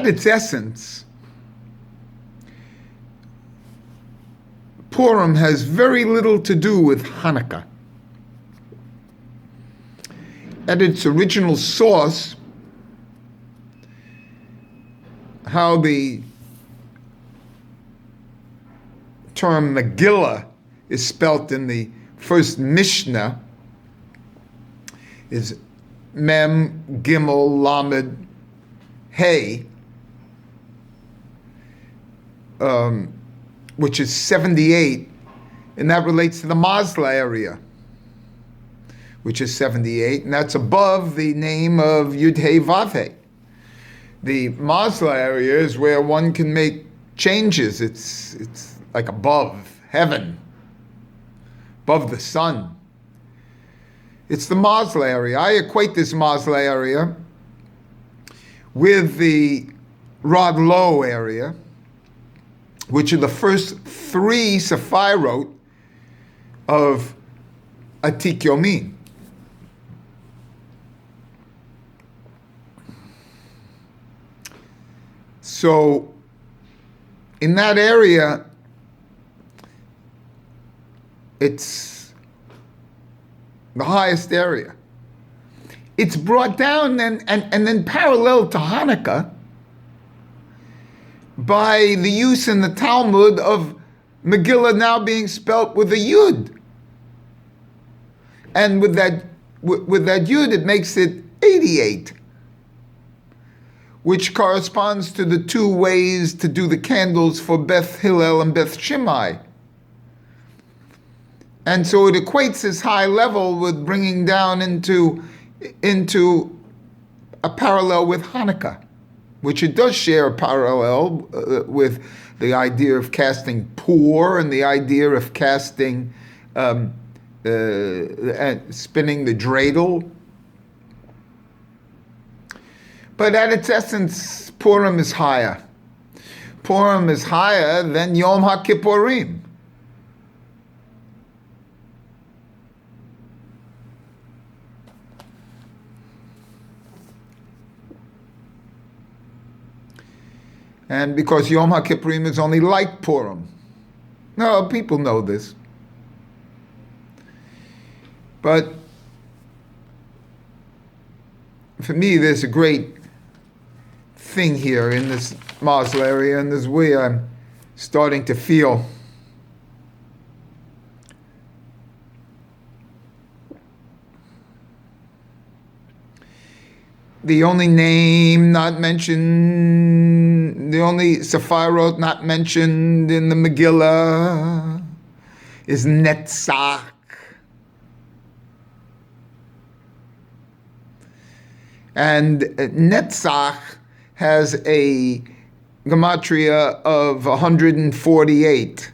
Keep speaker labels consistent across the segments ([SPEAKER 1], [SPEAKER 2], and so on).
[SPEAKER 1] at its essence, Purim has very little to do with Hanukkah. At its original source, how the term Megillah is spelt in the first Mishnah is Mem Gimel Lamed Hey, which is 78, and that relates to the Masla area, which is 78, and that's above the name of Yud Hey Vav Hey. The Masla area is where one can make changes. It's like above heaven, above the sun. It's the Masla area. I equate this Masla area with the Rod Lo area, which are the first three Sephirot of Atik Yomin. So, in that area, it's the highest area. It's brought down and then parallel to Hanukkah by the use in the Talmud of Megillah now being spelt with a Yud. And with that Yud, it makes it 88, which corresponds to the two ways to do the candles for Beth Hillel and Beth Shammai. And so it equates this high level with bringing down into a parallel with Hanukkah, which it does share a parallel with the idea of casting Pur and the idea of casting, spinning the dreidel. But at its essence, Purim is higher. Purim is higher than Yom HaKippurim. And because Yom HaKippurim is only like Purim. No, people know this. But for me, there's a great thing here in this Masla area, and this is where I'm starting to feel the only name not mentioned, the only Sephirot not mentioned in the Megillah is Netzach. And Netzach has a gematria of 148.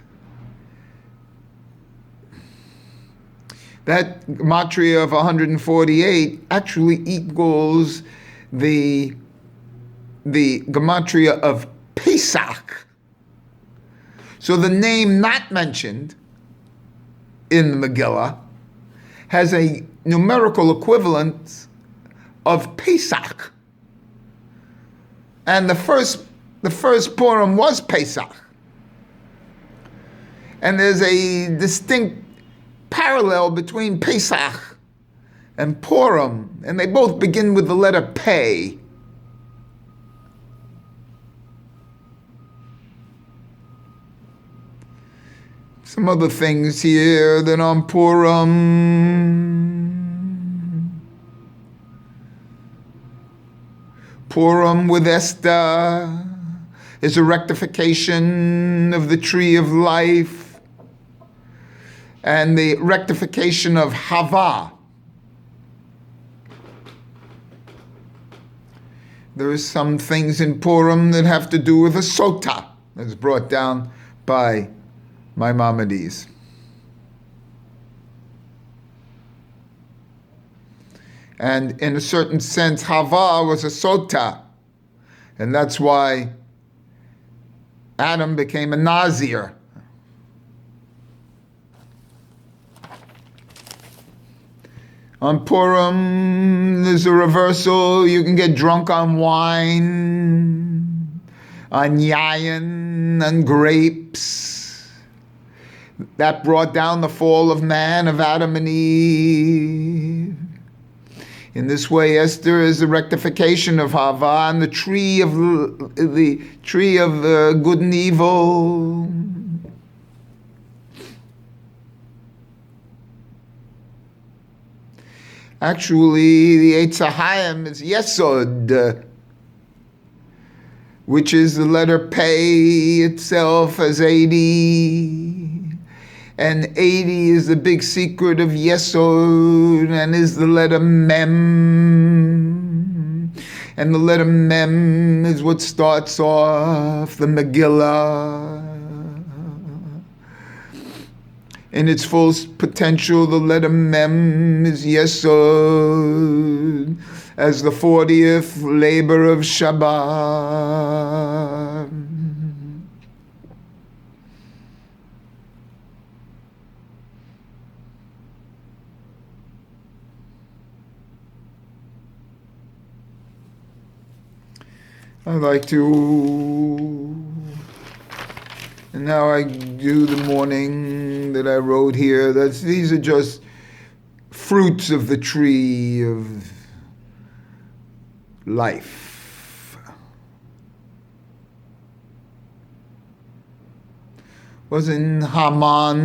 [SPEAKER 1] That gematria of 148 actually equals the gematria of Pesach. So the name not mentioned in the Megillah has a numerical equivalent of Pesach. And the first Purim was Pesach. And there's a distinct parallel between Pesach and Purim, and they both begin with the letter Pei. Some other things here that on Purim with Esther is a rectification of the tree of life and the rectification of Hava. There are some things in Purim that have to do with a sota that's brought down by Maimonides. And in a certain sense, Hava was a sota, and that's why Adam became a Nazir. On Purim, there's a reversal. You can get drunk on wine. on yayin, on grapes. That brought down the fall of man, of Adam and Eve. In this way, Esther is the rectification of Hava and the tree of good and evil. Actually, the Eitz HaChaim is Yesod, which is the letter Pei itself as 80. And 80 is the big secret of Yesod, and is the letter Mem. And the letter Mem is what starts off the Megillah. In its full potential, the letter Mem is Yesod, as the 40th labor of Shabbat. And now I do the morning that I wrote here. These are just fruits of the tree of life. Wasn't Haman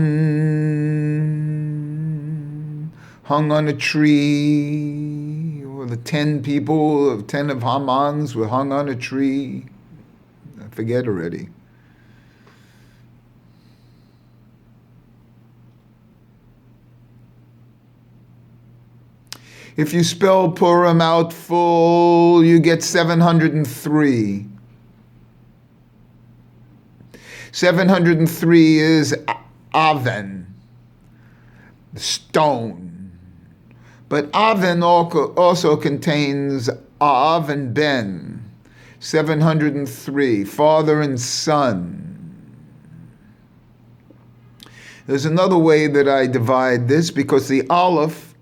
[SPEAKER 1] hung on a tree? The 10 people, 10 of Hamans were hung on a tree. I forget already. If you spell Purim out full, you get 703. 703 is Aven, stone. But Aven also contains Av and Ben, 703, father and son. There's another way that I divide this, because the Aleph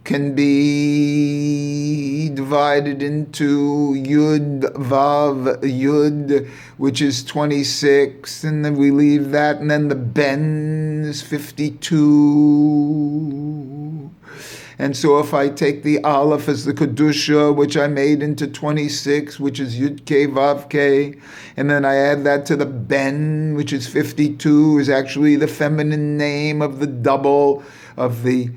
[SPEAKER 1] can be divided into Yud, Vav, Yud, which is 26, and then we leave that, and then the Ben is 52. And so if I take the Aleph as the Kedusha, which I made into 26, which is Yud K Vav K, and then I add that to the Ben, which is 52, is actually the feminine name of the double of the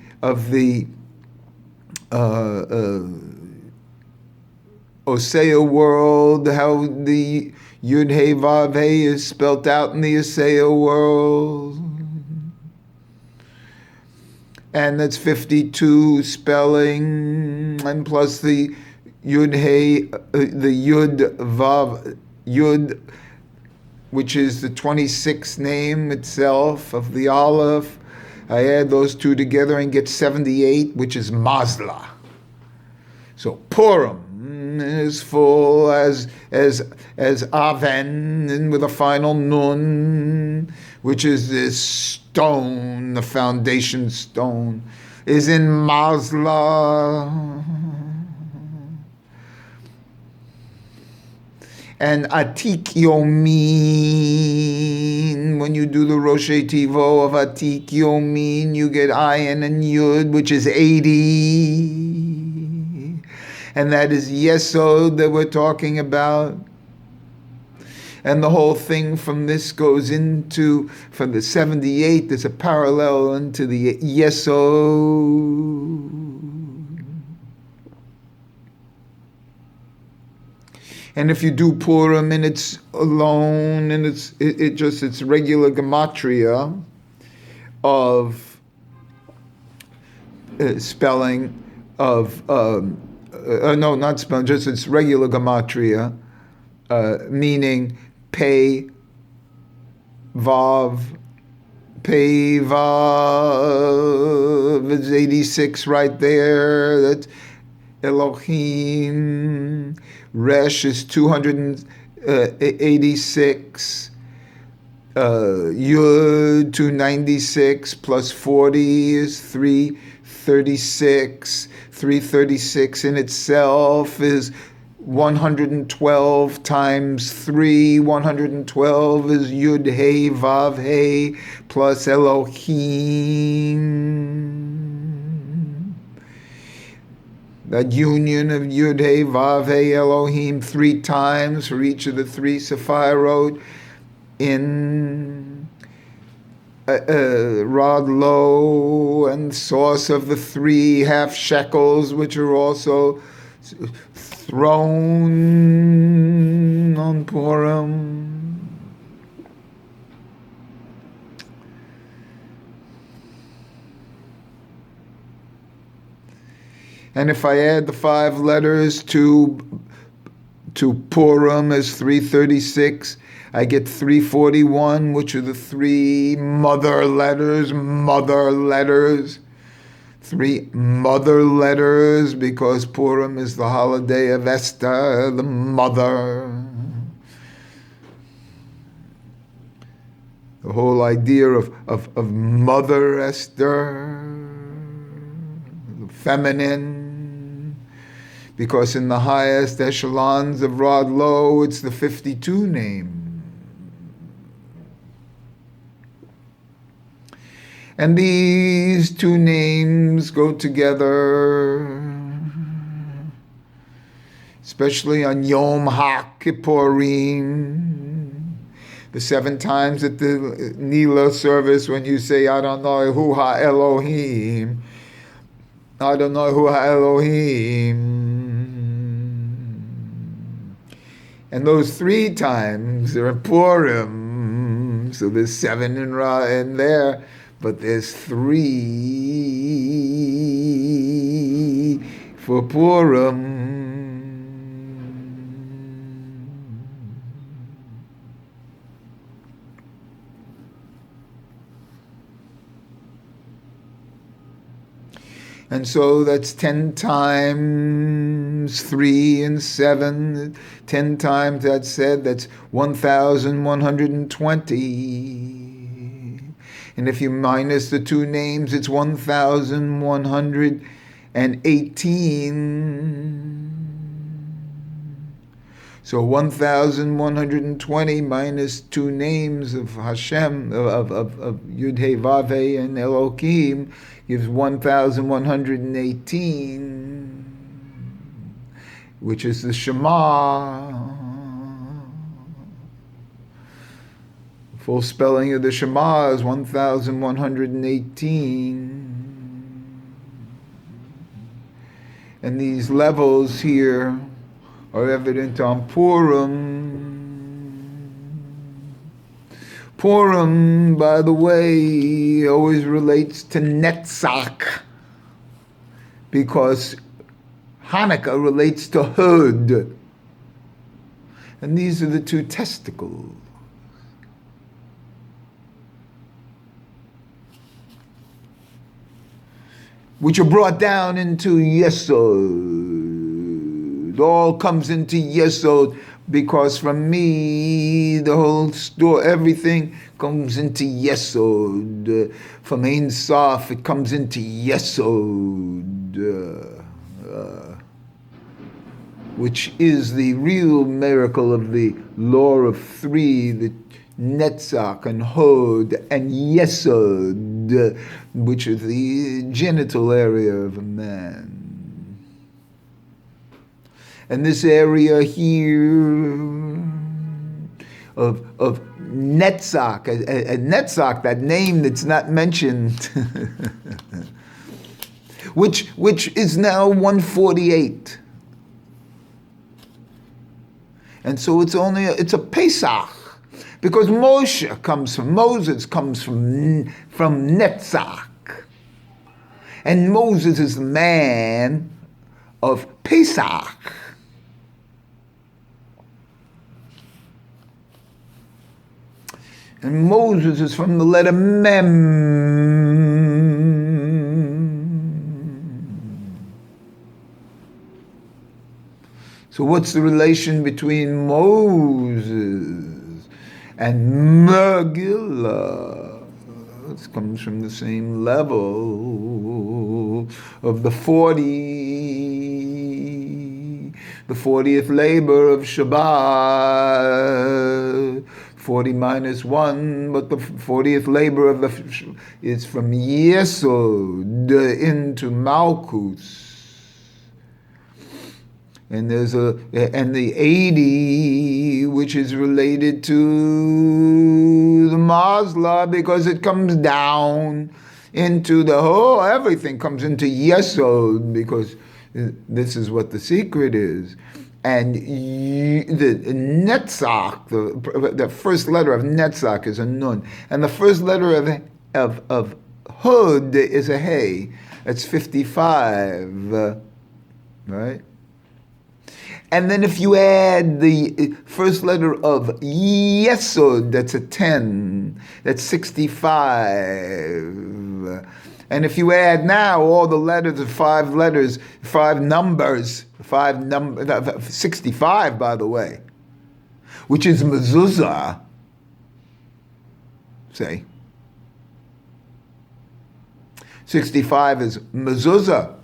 [SPEAKER 1] Osea world, how the Yud He Vav He is spelt out in the Osea world. And that's 52 spelling, and plus the Yud He, the Yud Vav, Yud, which is the 26th name itself of the Aleph. I add those two together and get 78, which is Mazla. So Purim is full as Aven, and with a final Nun, which is this stone, the foundation stone, is in Mazla. And Atik Yomin, when you do the Rosh Tivo of Atik Yomin, you get Ayin and Yud, which is 80. And that is Yesod that we're talking about. And the whole thing from this goes into, from the 78, there's a parallel into the Yesod. And if you do Purim and it's alone, and it's regular gematria of spelling of, no, not spelling, just it's regular gematria, meaning Pei, Vav, is 86 right there. That's Elohim. Resh is 286. Yud 296 plus 40 is 336. 336 in itself is 112 times 3, 112 is Yud Hey Vav Hey plus Elohim. That union of Yud Hey Vav Hey Elohim 3 times for each of the 3 Sephirot in Rod Lo, and source of the 3 half shekels, which are also thrown on Purim. And if I add the 5 letters to Purim as 336, I get 341, which are the 3 mother letters, 3 mother letters, because Purim is the holiday of Esther, the mother. The whole idea of Mother Esther, the feminine, because in the highest echelons of Rod Lo, it's the 52 name. And these 2 names go together, especially on Yom HaKippurim, the 7 times at the Nila service when you say, Adonai Hu HaElohim, Adonai Hu HaElohim. And those 3 times are in Purim, so there's 7 in there. But there's 3 for Purim. And so that's 10 times 3 and 7. 10 times that's said, that's 1,120. And if you minus the 2 names, it's 1,118. So 1,120 minus 2 names of Hashem, of Yud Hey Vav Hey and Elohim, gives 1,118, which is the Shema. Full spelling of the Shema is 1,118. And these levels here are evident on Purim. Purim, by the way, always relates to Netzach, because Hanukkah relates to Hod. And these are the 2 testicles. Which are brought down into Yesod. It all comes into Yesod, because from me, the whole store, everything comes into Yesod. From Ein Sof, it comes into Yesod, which is the real miracle of the law of 3, the Netzach and Hod and Yesod, which is the genital area of a man. And this area here of Netzach, a Netzach, that name that's not mentioned, which is now 148. And so it's a Pesach. Because Moses comes from Netzach. And Moses is the man of Pesach. And Moses is from the letter Mem. So what's the relation between Moses and Megillah? It comes from the same level of the 40. the 40th labor of Shabbat. 40 minus 1, but the 40th labor of is from Yesod into Malchus. And and the 80, which is related to the Masla, because it comes down into the whole, everything comes into Yesod, because this is what the secret is. And the Netzach, the first letter of Netzach is a Nun, and the first letter of Hud is a Hey. That's 55, right? And then if you add the first letter of Yesod, that's a 10. That's 65. And if you add now all the letters of 5 numbers, 65, by the way, which is mezuzah, say. 65 is mezuzah.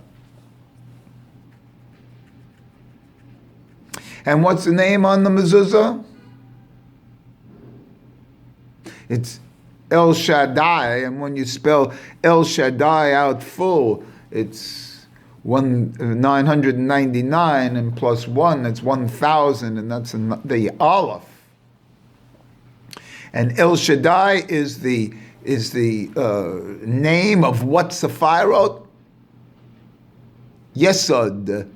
[SPEAKER 1] And what's the name on the mezuzah? It's El Shaddai, and when you spell El Shaddai out full, it's 999, and plus 1, it's 1,000, and that's the Aleph. And El Shaddai is the name of what Sephirot? Yesod.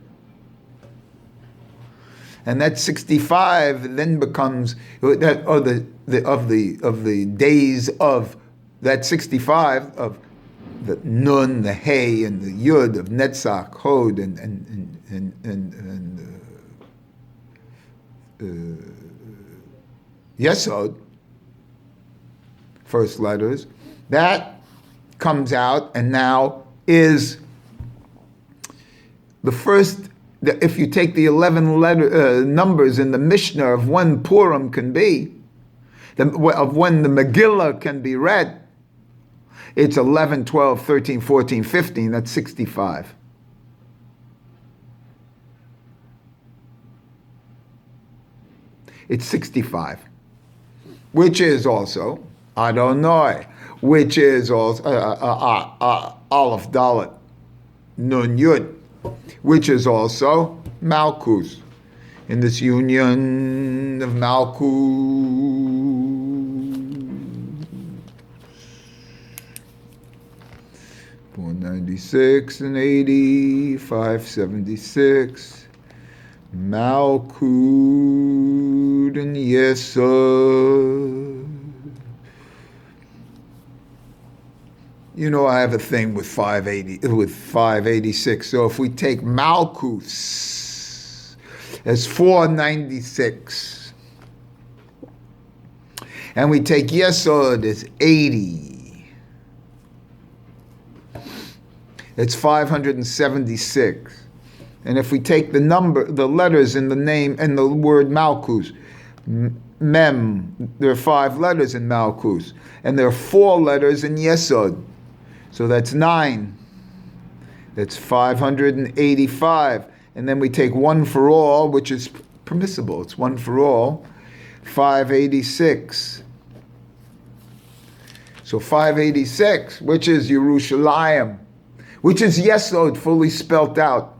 [SPEAKER 1] And that 65 then becomes that, or of the days of that 65 of the Nun, the Hey, and the Yud of Netzach, Hod, and Yesod, first letters, that comes out and now is the first. If you take the 11 numbers in the Mishnah of when Purim can be, of when the Megillah can be read, it's 11, 12, 13, 14, 15, that's 65. It's 65, which is also Adonai, which is also Aleph Dalet Nun Yud, which is also Malchus, in this union of Malchus. 496 and 80, 576, Malchut and Yesod. You know, I have a thing with 586. So if we take Malchus as 496, and we take Yesod as 80, it's 576. And if we take the letters in the name and the word Malchus, Mem, there are 5 letters in Malchus, and there are 4 letters in Yesod. So that's 9. That's 585. And then we take 1 for all, which is permissible. It's 1 for all. 586. So 586, which is Yerushalayim, which is Yesod fully spelt out.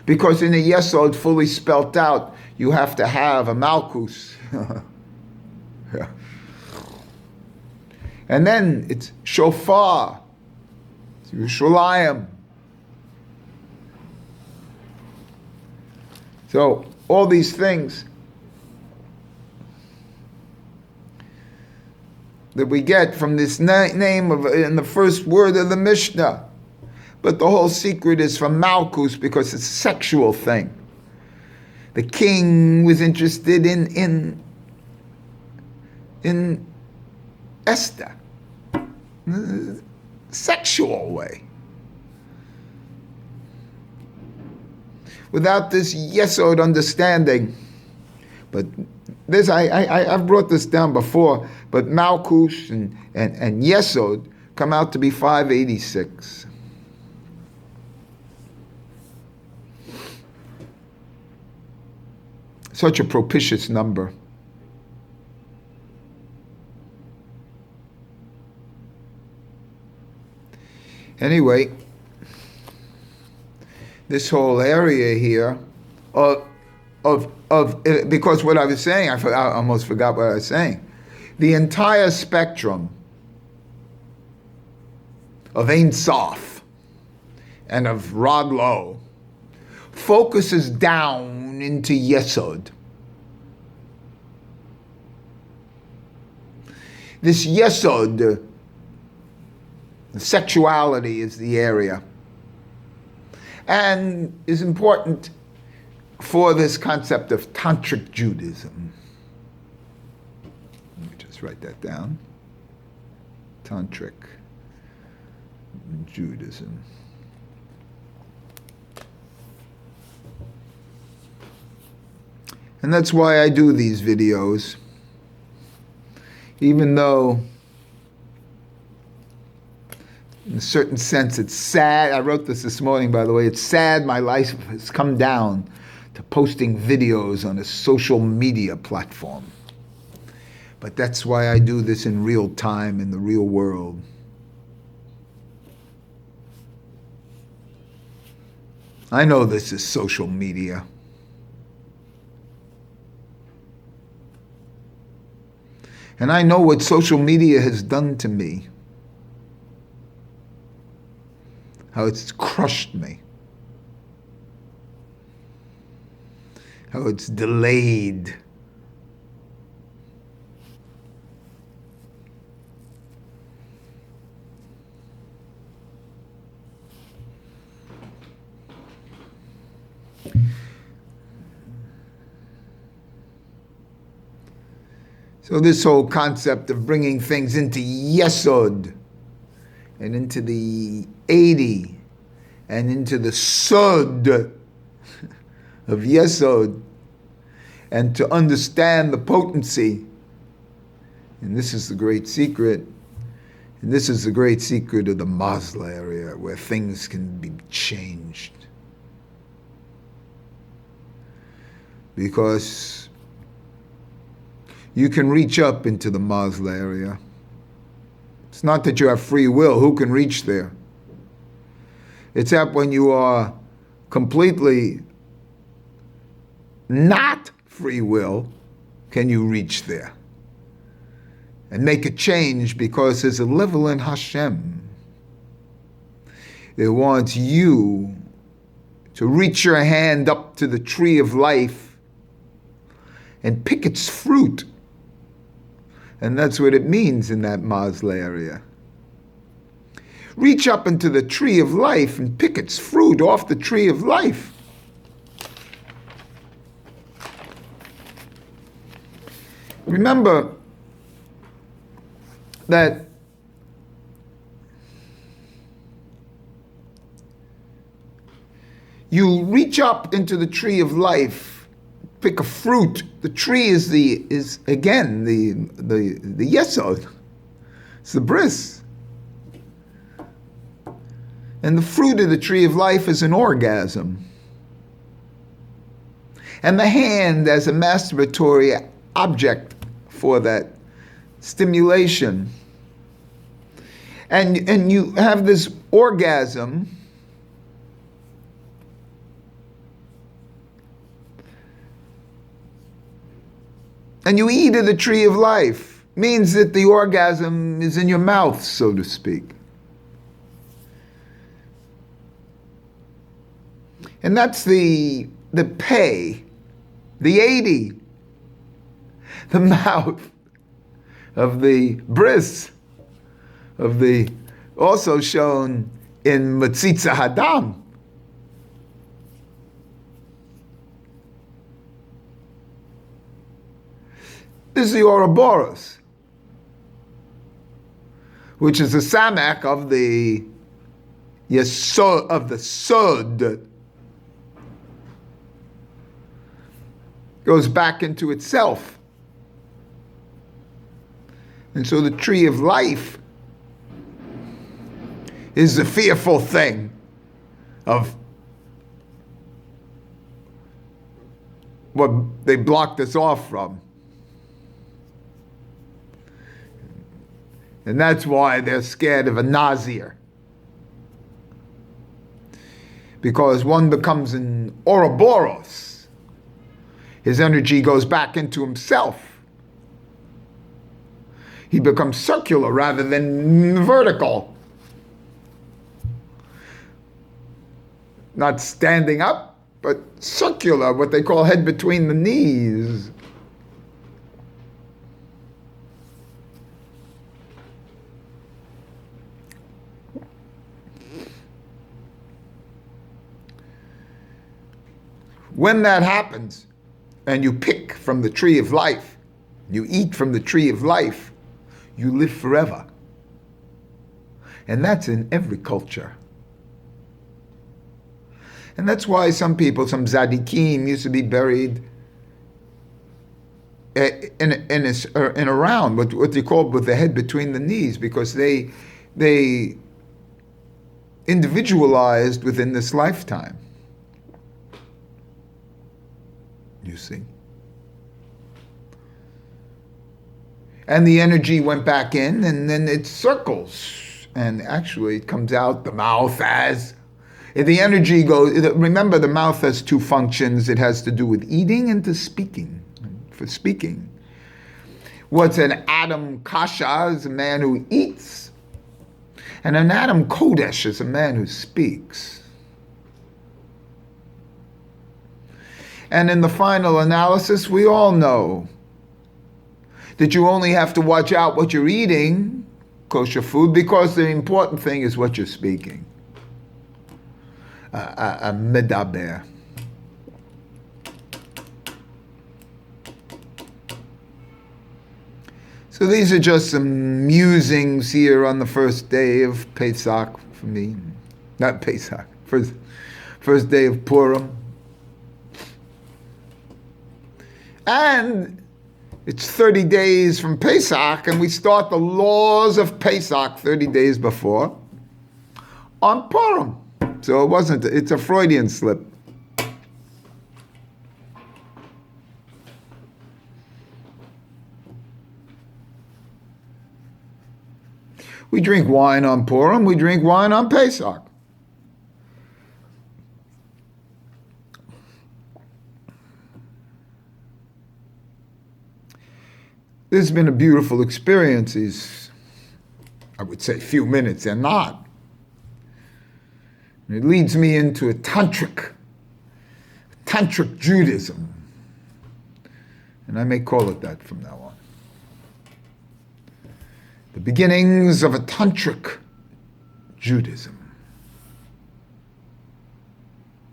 [SPEAKER 1] Because in a Yesod fully spelt out, you have to have a Malchus. Yeah. And then it's Shofar. Yerushalayim. So all these things that we get from this name of in the first word of the Mishnah, but the whole secret is from Malchus because it's a sexual thing. The king was interested in Esther. Sexual way. Without this Yesod understanding, but this I've brought this down before, but Malchus and Yesod come out to be 586. Such a propitious number. Anyway, this whole area here because what I was saying, I almost forgot what I was saying. The entire spectrum of Ein Sof and of Rod Lo focuses down into Yesod. This Yesod, sexuality is the area, and is important for this concept of Tantric Judaism. Let me just write that down. Tantric Judaism. And that's why I do these videos, even though in a certain sense it's sad. I wrote this morning, by the way. It's sad my life has come down to posting videos on a social media platform. But that's why I do this in real time, in the real world. I know this is social media. And I know what social media has done to me. How it's crushed me. How it's delayed. So this whole concept of bringing things into Yesod and into the 80 and into the Sod of Yesod, and to understand the potency, and this is the great secret, and this is the great secret of the Masla area where things can be changed. Because you can reach up into the Masla area. It's not that you have free will. Who can reach there? It's that when you are completely not free will, can you reach there and make a change, because there's a level in Hashem that wants you to reach your hand up to the tree of life and pick its fruit. And that's what it means in that Masla area. Reach up into the tree of life and pick its fruit off the tree of life. Remember that you reach up into the tree of life, pick a fruit. The tree is again the Yesod. It's the bris. And the fruit of the tree of life is an orgasm. And the hand as a masturbatory object for that stimulation. And you have this orgasm, and you eat of the tree of life. Means that the orgasm is in your mouth, so to speak. And that's the pay, the 80, the mouth of the bris, of the, also shown in Matzitza Hadam. This is the Ouroboros, which is the samak of the Yesod, of the Sod. Goes back into itself. And so the tree of life is the fearful thing of what they blocked us off from. And that's why they're scared of a Nazir. Because one becomes an Ouroboros. His energy goes back into himself. He becomes circular rather than vertical. Not standing up, but circular, what they call head between the knees. When that happens, and you pick from the tree of life, you eat from the tree of life, you live forever. And that's in every culture. And that's why some people, some tzaddikim, used to be buried in a round, what they call with the head between the knees, because they individualized within this lifetime. You see? And the energy went back in, and then it circles. And actually, it comes out the mouth as... The energy goes... Remember, the mouth has two functions. It has to do with eating and to speaking. For speaking. What's an Adam Kasha is a man who eats. And an Adam Kodesh is a man who speaks. And in the final analysis, we all know that you only have to watch out what you're eating, kosher food, because the important thing is what you're speaking. A medaber. So these are just some musings here on the first day of Pesach for me. Not Pesach, first day of Purim. And it's 30 days from Pesach, and we start the laws of Pesach 30 days before on Purim. So it's a Freudian slip. We drink wine on Purim, we drink wine on Pesach. This has been a beautiful experience. These, I would say, few minutes, and not. And it leads me into a Tantric Judaism. And I may call it that from now on. The beginnings of a Tantric Judaism.